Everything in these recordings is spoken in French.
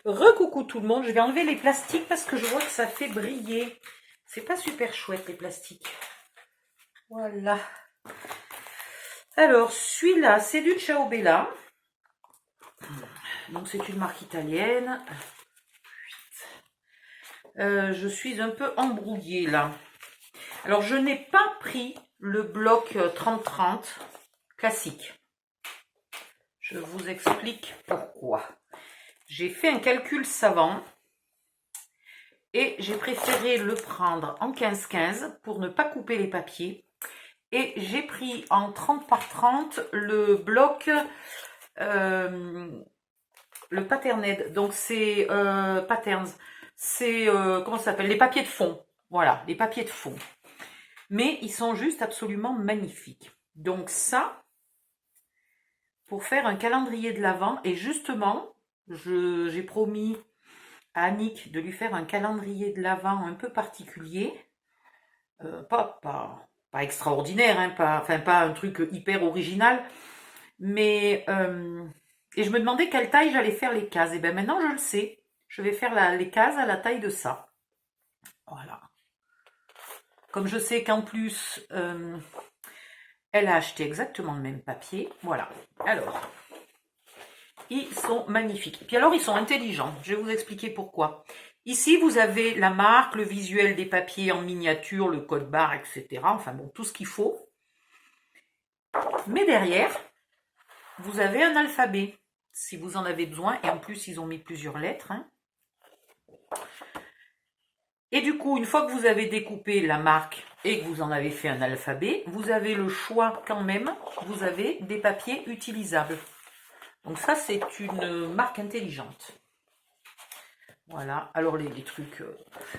Recoucou tout le monde, je vais enlever les plastiques parce que je vois que ça fait briller. C'est pas super chouette les plastiques. Voilà. Alors, celui-là, c'est du Ciao Bella. Donc c'est une marque italienne. Je suis un peu embrouillée là. Alors je n'ai pas pris le bloc 30-30 classique. Je vous explique pourquoi. J'ai fait un calcul savant et j'ai préféré le prendre en 15-15 pour ne pas couper les papiers. Et j'ai pris en 30 par 30 le bloc, le Patterned. Donc c'est Patterns. C'est, comment ça s'appelle? Les papiers de fond. Voilà, les papiers de fond. Mais ils sont juste absolument magnifiques. Donc ça, pour faire un calendrier de l'Avent, et justement, j'ai promis à Annick de lui faire un calendrier de l'Avent un peu particulier. Pas extraordinaire, hein, pas un truc hyper original, mais et je me demandais quelle taille j'allais faire les cases. Et bien maintenant je le sais, je vais faire les cases à la taille de ça. Voilà. Comme je sais qu'en plus elle a acheté exactement le même papier, voilà. Alors, ils sont magnifiques. Puis alors ils sont intelligents. Je vais vous expliquer pourquoi. Ici, vous avez la marque, le visuel des papiers en miniature, le code barre, etc. Enfin bon, tout ce qu'il faut. Mais derrière, vous avez un alphabet, si vous en avez besoin. Et en plus, ils ont mis plusieurs lettres. Hein. Et du coup, une fois que vous avez découpé la marque et que vous en avez fait un alphabet, vous avez le choix quand même. Vous avez des papiers utilisables. Donc ça, c'est une marque intelligente. Voilà, alors les trucs,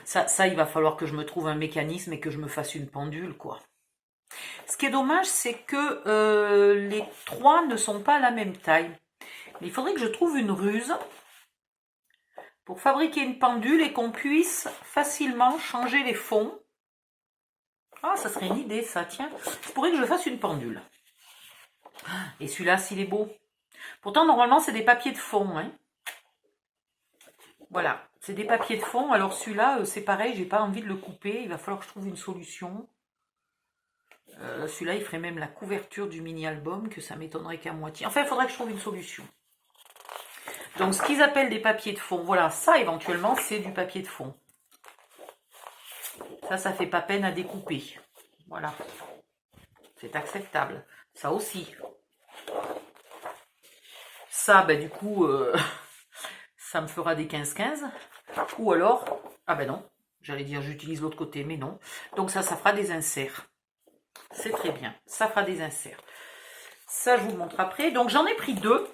ça, il va falloir que je me trouve un mécanisme et que je me fasse une pendule, quoi. Ce qui est dommage, c'est que les trois ne sont pas à la même taille. Mais il faudrait que je trouve une ruse pour fabriquer une pendule et qu'on puisse facilement changer les fonds. Ah, ça serait une idée, ça, tiens. Il pourrait que je fasse une pendule. Et celui-là, s'il est beau. Pourtant, normalement, c'est des papiers de fond, hein. Voilà, c'est des papiers de fond. Alors celui-là, c'est pareil, j'ai pas envie de le couper. Il va falloir que je trouve une solution. Celui-là, il ferait même la couverture du mini-album, que ça m'étonnerait qu'à moitié. Enfin, il faudrait que je trouve une solution. Donc, ce qu'ils appellent des papiers de fond, voilà, ça, éventuellement, c'est du papier de fond. Ça fait pas peine à découper. Voilà. C'est acceptable. Ça aussi. Ça, ben, du coup, ça me fera des 15-15. Ou alors, ah ben non, j'allais dire j'utilise l'autre côté, mais non. Donc ça fera des inserts. C'est très bien, ça fera des inserts. Ça, je vous le montre après. Donc j'en ai pris deux,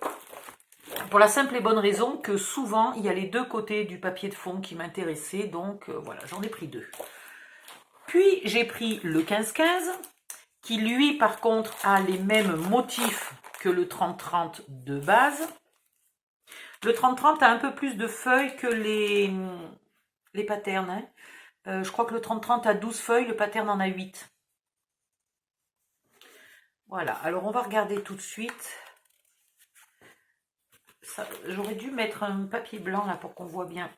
pour la simple et bonne raison que souvent, il y a les deux côtés du papier de fond qui m'intéressaient. Donc voilà, j'en ai pris deux. Puis j'ai pris le 15-15, qui lui, par contre, a les mêmes motifs que le 30-30 de base. Le 30-30 a un peu plus de feuilles que les patterns. Hein. Je crois que le 30-30 a 12 feuilles, le pattern en a 8. Voilà, alors on va regarder tout de suite. J'aurais dû mettre un papier blanc là pour qu'on voit bien.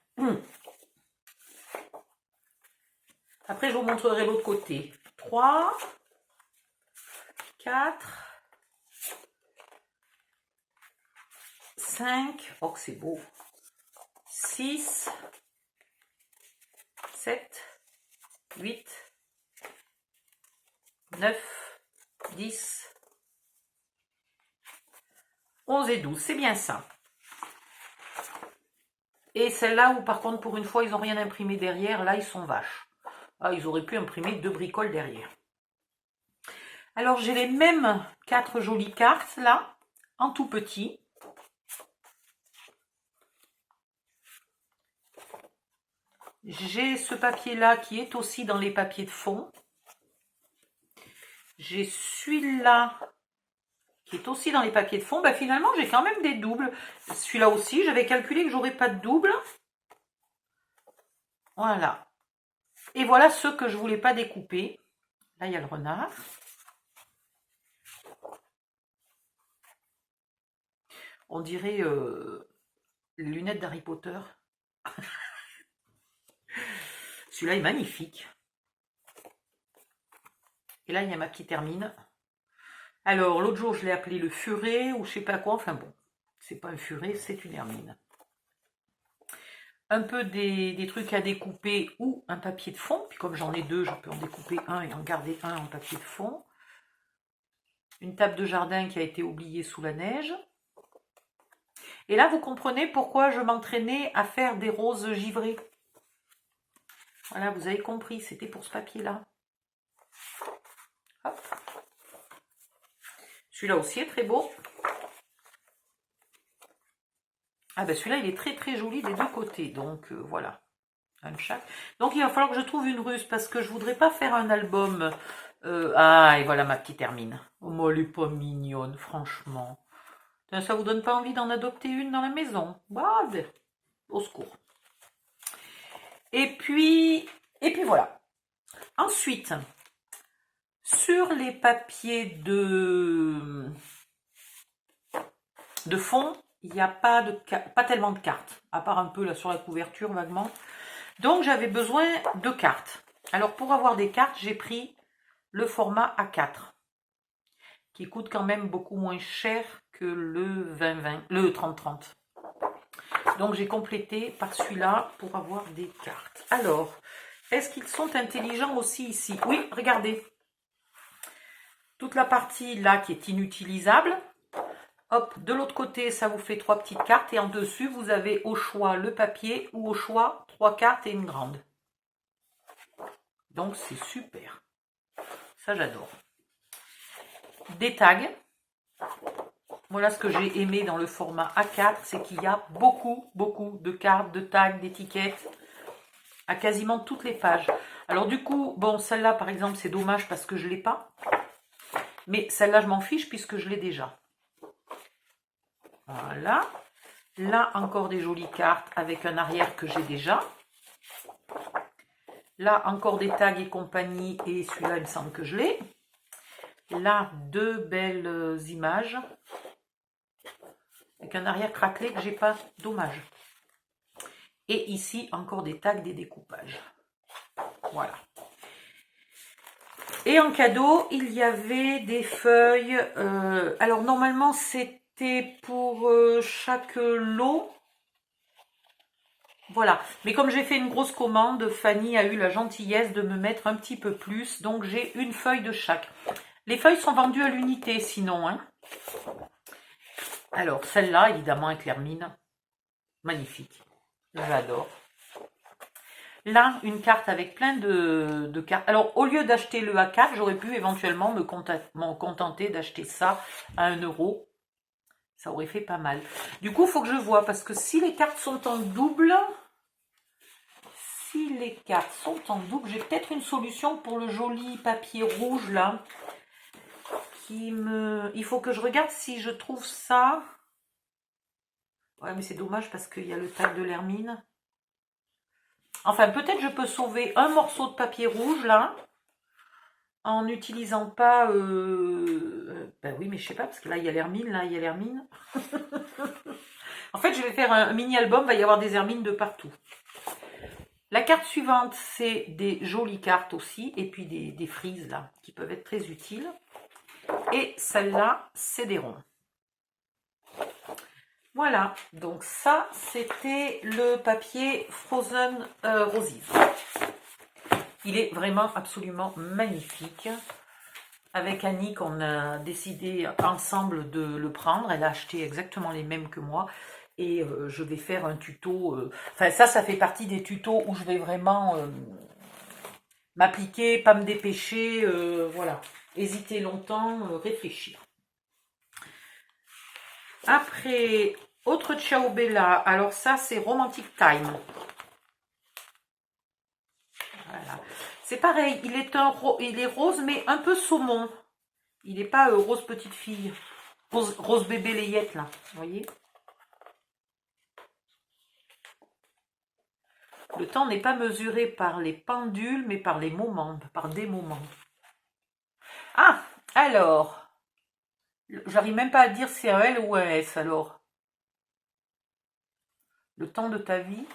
Après, je vous montrerai l'autre côté. 3, 4, 5, oh que c'est beau. 6, 7, 8, 9, 10, 11 et 12. C'est bien ça. Et celle-là où par contre pour une fois ils n'ont rien imprimé derrière, là ils sont vaches. Ah, ils auraient pu imprimer 2 bricoles derrière. Alors j'ai les mêmes 4 jolies cartes là, en tout petit. J'ai ce papier là qui est aussi dans les papiers de fond. J'ai celui-là qui est aussi dans les papiers de fond. Ben, finalement j'ai quand même des doubles. Celui-là aussi, j'avais calculé que j'aurais pas de double. Voilà. Et voilà ceux que je voulais pas découper. Là il y a le renard. On dirait les lunettes d'Harry Potter. Celui-là est magnifique. Et là, il y a ma petite Hermine. Alors, l'autre jour, je l'ai appelé le furet ou je sais pas quoi. Enfin bon, c'est pas un furet, c'est une Hermine. Un peu des trucs à découper ou un papier de fond. Puis comme j'en ai deux, je peux en découper un et en garder un en papier de fond. Une table de jardin qui a été oubliée sous la neige. Et là, vous comprenez pourquoi je m'entraînais à faire des roses givrées. Voilà, vous avez compris, c'était pour ce papier-là. Hop. Celui-là aussi est très beau. Ah ben celui-là, il est très très joli des deux côtés. Donc voilà, un de chaque. Donc il va falloir que je trouve une ruse parce que je voudrais pas faire un album. Ah, et voilà ma petite Hermine. Oh, moi, elle est pas mignonne, franchement. Ça vous donne pas envie d'en adopter une dans la maison? Bah, au secours. Et puis voilà. Ensuite, sur les papiers de fond, il n'y a pas tellement de cartes, à part un peu là sur la couverture vaguement. Donc j'avais besoin de cartes. Alors pour avoir des cartes, j'ai pris le format A4, qui coûte quand même beaucoup moins cher que le 20-20, le 30-30. Donc j'ai complété par celui-là pour avoir des cartes. Alors, est-ce qu'ils sont intelligents aussi ici? Oui, regardez. Toute la partie là qui est inutilisable. Hop, de l'autre côté, ça vous fait 3 petites cartes. Et en dessus, vous avez au choix le papier ou au choix 3 cartes et une grande. Donc c'est super. Ça, j'adore. Des tags. Voilà ce que j'ai aimé dans le format A4, c'est qu'il y a beaucoup de cartes, de tags, d'étiquettes à quasiment toutes les pages. Alors du coup, bon, celle-là par exemple, c'est dommage parce que je ne l'ai pas. Mais celle-là, je m'en fiche puisque je l'ai déjà. Voilà. Là, encore des jolies cartes avec un arrière que j'ai déjà. Là, encore des tags et compagnie. Et celui-là, il me semble que je l'ai. Là, 2 belles images. Avec un arrière craquelé que j'ai pas, dommage. Et ici, encore des tags, des découpages. Voilà. Et en cadeau, il y avait des feuilles. Alors, normalement, c'était pour chaque lot. Voilà. Mais comme j'ai fait une grosse commande, Fanny a eu la gentillesse de me mettre un petit peu plus. Donc, j'ai une feuille de chaque. Les feuilles sont vendues à l'unité, sinon. Hein. Alors, celle-là, évidemment, avec l'hermine. Magnifique. J'adore. Là, une carte avec plein de cartes. Alors, au lieu d'acheter le A4, j'aurais pu éventuellement me contenter d'acheter ça à 1 €. Ça aurait fait pas mal. Du coup, il faut que je vois, parce que si les cartes sont en double, j'ai peut-être une solution pour le joli papier rouge, là. Il faut que je regarde si je trouve ça. Ouais, mais c'est dommage parce qu'il y a le tag de l'hermine. Enfin, peut-être je peux sauver un morceau de papier rouge, là, en n'utilisant pas... Ben oui, mais je sais pas, parce que là, il y a l'hermine, là, il y a l'hermine. En fait, je vais faire un mini-album, il va y avoir des hermines de partout. La carte suivante, c'est des jolies cartes aussi, et puis des frises, là, qui peuvent être très utiles. Et celle-là, c'est des ronds. Voilà, donc ça, c'était le papier Frozen Roses. Il est vraiment absolument magnifique. Avec Annick, on a décidé ensemble de le prendre. Elle a acheté exactement les mêmes que moi. Et je vais faire un tuto. Enfin, ça fait partie des tutos où je vais vraiment m'appliquer, pas me dépêcher. Voilà. Hésiter longtemps, réfléchir. Après, autre Ciao Bella. Alors ça, c'est Romantic Time. Voilà. C'est pareil, il est rose, mais un peu saumon. Il n'est pas rose petite fille. Rose bébé layette, là. Vous voyez? Le temps n'est pas mesuré par les pendules, mais par les moments, par des moments. Ah, alors... J'arrive même pas à dire si c'est un L ou un S, alors. Le temps de ta vie.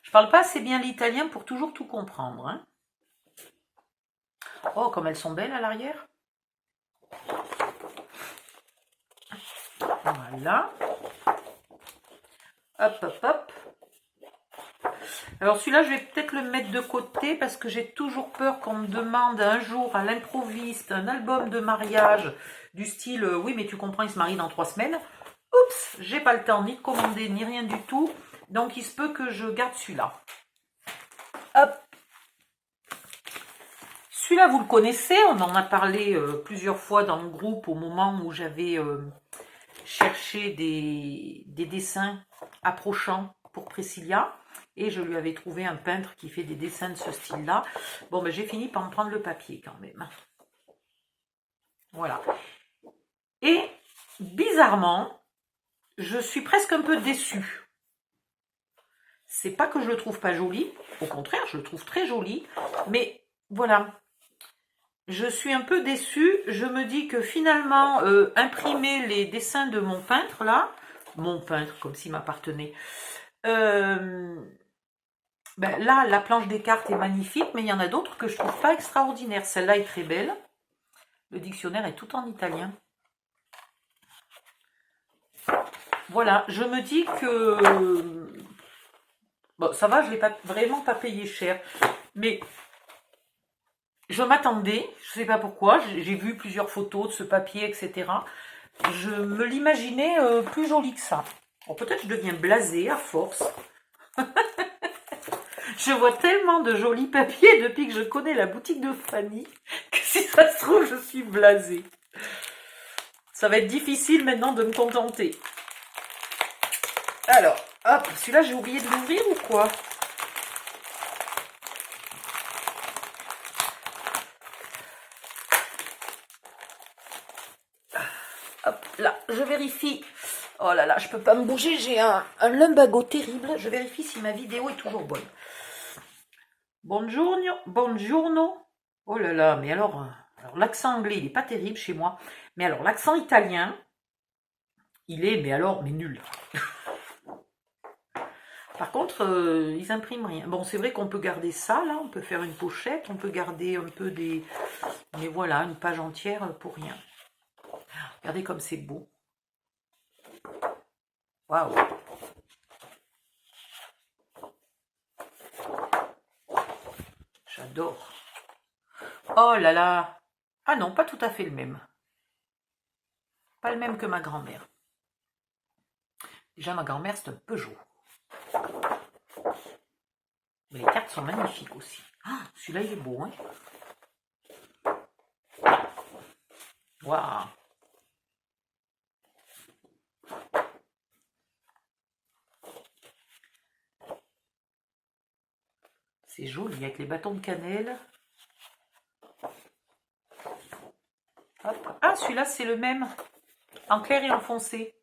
Je parle pas assez bien l'italien pour toujours tout comprendre. Hein. Oh, comme elles sont belles à l'arrière. Voilà. Hop, hop, hop. Alors celui-là, je vais peut-être le mettre de côté parce que j'ai toujours peur qu'on me demande un jour à l'improviste un album de mariage du style oui, mais tu comprends, il se marie dans 3 semaines. Oups, j'ai pas le temps ni de commander ni rien du tout. Donc il se peut que je garde celui-là. Hop. Celui-là, vous le connaissez, on en a parlé plusieurs fois dans le groupe au moment où j'avais cherché des dessins approchants pour Priscilla. Et je lui avais trouvé un peintre qui fait des dessins de ce style-là. Bon, ben, j'ai fini par me prendre le papier quand même. Voilà. Et bizarrement, je suis presque un peu déçue. C'est pas que je le trouve pas joli. Au contraire, je le trouve très joli. Mais voilà. Je suis un peu déçue. Je me dis que finalement, imprimer les dessins de mon peintre, là, mon peintre, comme s'il m'appartenait, ben là, la planche des cartes est magnifique, mais il y en a d'autres que je trouve pas extraordinaires. Celle-là est très belle. Le dictionnaire est tout en italien. Voilà, je me dis que... Bon, ça va, je ne l'ai pas, vraiment pas payé cher. Mais je m'attendais, je ne sais pas pourquoi, j'ai vu plusieurs photos de ce papier, etc. Je me l'imaginais plus joli que ça. Bon, peut-être je deviens blasée à force. Je vois tellement de jolis papiers depuis que je connais la boutique de Fanny que si ça se trouve, je suis blasée. Ça va être difficile maintenant de me contenter. Alors, hop, celui-là, j'ai oublié de l'ouvrir ou quoi? Hop, là, je vérifie. Oh là là, je peux pas me bouger, j'ai un lumbago terrible. Je vérifie si ma vidéo est toujours bonne. Buongiorno, buongiorno. Oh là là, mais alors l'accent anglais, il n'est pas terrible chez moi. Mais alors, l'accent italien, il est, mais nul. Par contre, ils impriment rien. Bon, c'est vrai qu'on peut garder ça, là, on peut faire une pochette, on peut garder un peu des... Mais voilà, une page entière pour rien. Regardez comme c'est beau. Waouh! J'adore. Oh là là! Ah non, pas tout à fait le même. Pas le même que ma grand-mère. Déjà, ma grand-mère, c'est un Peugeot. Mais les cartes sont magnifiques aussi. Ah, celui-là, il est beau, hein? Waouh! C'est joli, avec les bâtons de cannelle. Hop. Ah, celui-là, c'est le même. En clair et en foncé.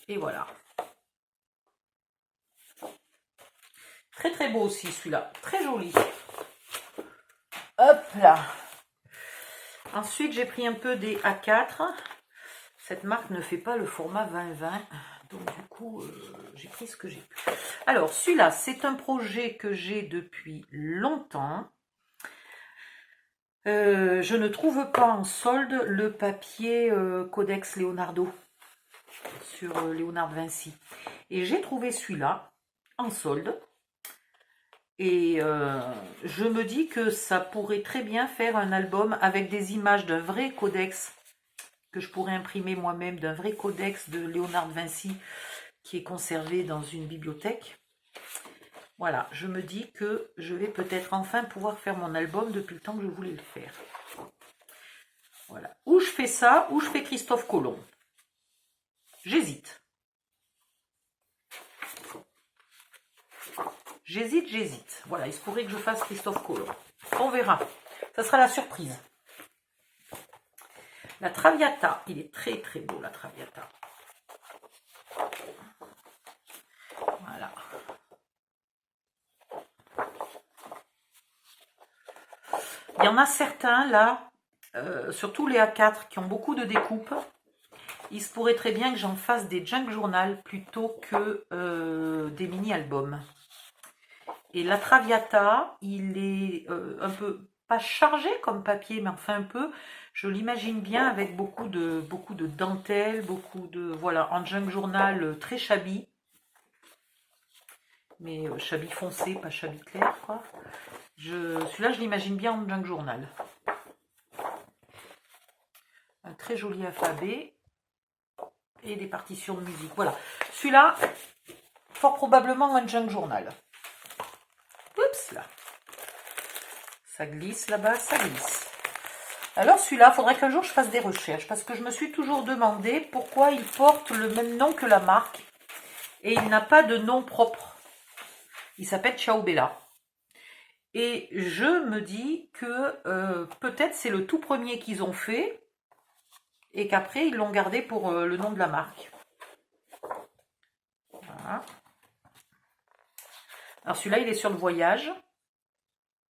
Et voilà. Très très beau aussi celui-là. Très joli. Hop là. Ensuite, j'ai pris un peu des A4. Cette marque ne fait pas le format 20-20. Donc du coup, j'ai pris ce que j'ai pu. Alors, celui-là, c'est un projet que j'ai depuis longtemps. Je ne trouve pas en solde le papier Codex Leonardo sur Léonard de Vinci. Et j'ai trouvé celui-là en solde. Et je me dis que ça pourrait très bien faire un album avec des images d'un vrai codex que je pourrais imprimer moi-même, d'un vrai codex de Léonard de Vinci qui est conservé dans une bibliothèque. Voilà, je me dis que je vais peut-être enfin pouvoir faire mon album depuis le temps que je voulais le faire. Voilà, ou je fais ça, ou je fais Christophe Colomb. J'hésite. J'hésite. Voilà, il se pourrait que je fasse Christophe Colomb. On verra. Ça sera la surprise. La Traviata, il est très très beau la Traviata. Voilà. Il y en a certains là, surtout les A4 qui ont beaucoup de découpes il se pourrait très bien que j'en fasse des junk journal plutôt que des mini-albums. Et la Traviata, il est un peu, pas chargé comme papier, mais enfin un peu, je l'imagine bien avec beaucoup de dentelle, beaucoup de, voilà, en junk journal très shabby. Mais shabby foncé, pas shabby clair, quoi. Celui-là, je l'imagine bien en junk journal. Un très joli alphabet et des partitions de musique. Voilà. Celui-là, fort probablement un junk journal. Oups, là. Ça glisse là-bas, ça glisse. Alors celui-là, il faudrait qu'un jour je fasse des recherches parce que je me suis toujours demandé pourquoi il porte le même nom que la marque et il n'a pas de nom propre. Il s'appelle Ciao Bella. Et je me dis que peut-être c'est le tout premier qu'ils ont fait et qu'après ils l'ont gardé pour le nom de la marque. Voilà. Alors celui-là, il est sur le voyage.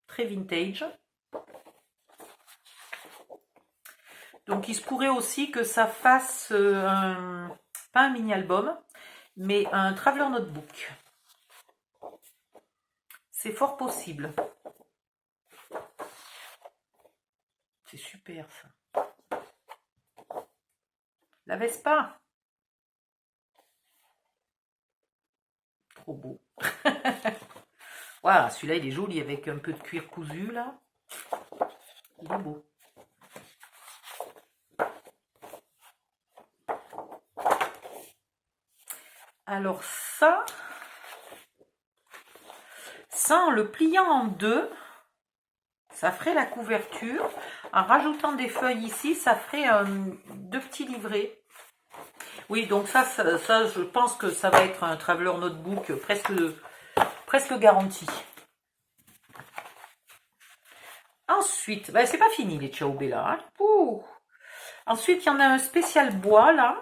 Très vintage. Donc il se pourrait aussi que ça fasse pas un mini-album, mais un traveler notebook. C'est fort possible. C'est super ça. La Vespa. Trop beau. Voilà, celui-là il est joli avec un peu de cuir cousu là. Il est beau. Alors ça en le pliant en deux, ça ferait la couverture. En rajoutant des feuilles ici, ça ferait deux petits livrets. Oui, donc ça, je pense que ça va être un traveler notebook presque garanti. Ensuite, ben, c'est pas fini les Ciao Bella. Hein. Ensuite, il y en a un spécial bois là.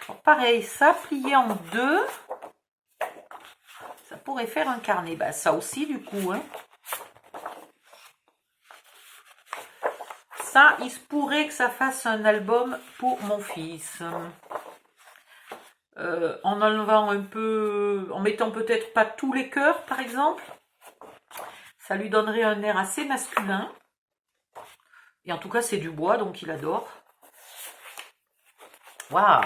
Alors, pareil, ça plié en deux. Ça pourrait faire un carnet. Ben, ça aussi du coup. Hein. Ça, il se pourrait que ça fasse un album pour mon fils. En enlevant un peu, en mettant peut-être pas tous les cœurs par exemple. Ça lui donnerait un air assez masculin. Et en tout cas, c'est du bois, donc il adore. Waouh!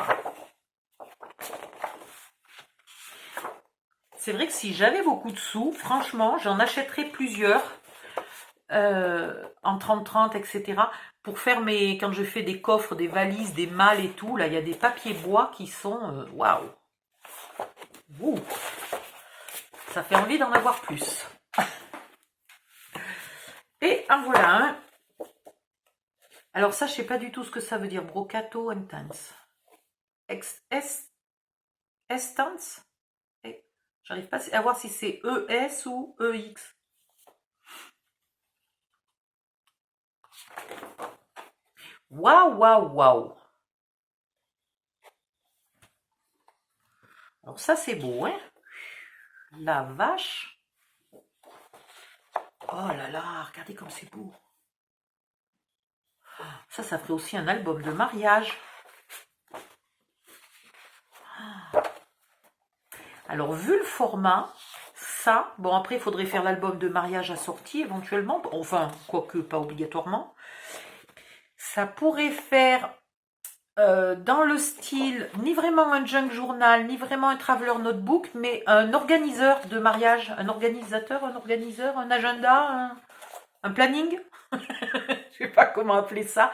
C'est vrai que si j'avais beaucoup de sous, franchement, j'en achèterais plusieurs. En 30-30, etc. Pour faire quand je fais des coffres, des valises, des malles et tout, là, il y a des papiers bois qui sont... Waouh! Ça fait envie d'en avoir plus. Et en voilà un. Alors ça, je sais pas du tout ce que ça veut dire. Brocato Intense. Estance. J'arrive pas à voir si c'est ES ou EX. Waouh, waouh, waouh. Alors ça, c'est beau, hein. La vache. Oh là là, regardez comme c'est beau. Ça ferait aussi un album de mariage. Alors, vu le format, ça, bon après, il faudrait faire l'album de mariage assorti éventuellement, enfin, quoique pas obligatoirement. Ça pourrait faire dans le style, ni vraiment un junk journal, ni vraiment un traveler notebook, mais un organiseur de mariage, un organisateur, un organiseur, un agenda, un planning. Je sais pas comment appeler ça.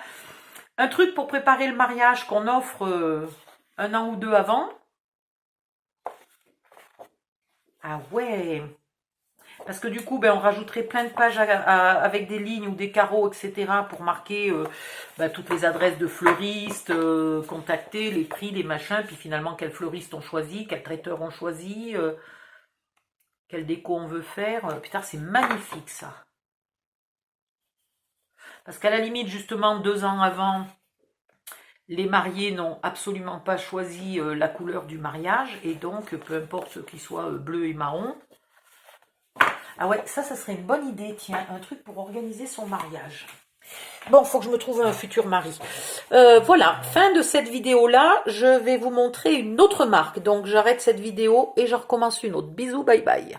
Un truc pour préparer le mariage qu'on offre un an ou deux avant. Ah ouais. Parce que du coup, ben, on rajouterait plein de pages avec des lignes ou des carreaux, etc. pour marquer toutes les adresses de fleuristes, contacter, les prix, les machins, puis finalement quel fleuriste on choisit, quel traiteur on choisit, quelle déco on veut faire. Putain, c'est magnifique ça. Parce qu'à la limite, justement, 2 ans avant, les mariés n'ont absolument pas choisi la couleur du mariage, et donc, peu importe ce qui soit bleu et marron. Ah ouais, ça serait une bonne idée, tiens, un truc pour organiser son mariage. Bon, faut que je me trouve un futur mari. Voilà, fin de cette vidéo-là. Je vais vous montrer une autre marque. Donc, j'arrête cette vidéo et je recommence une autre. Bisous, bye bye.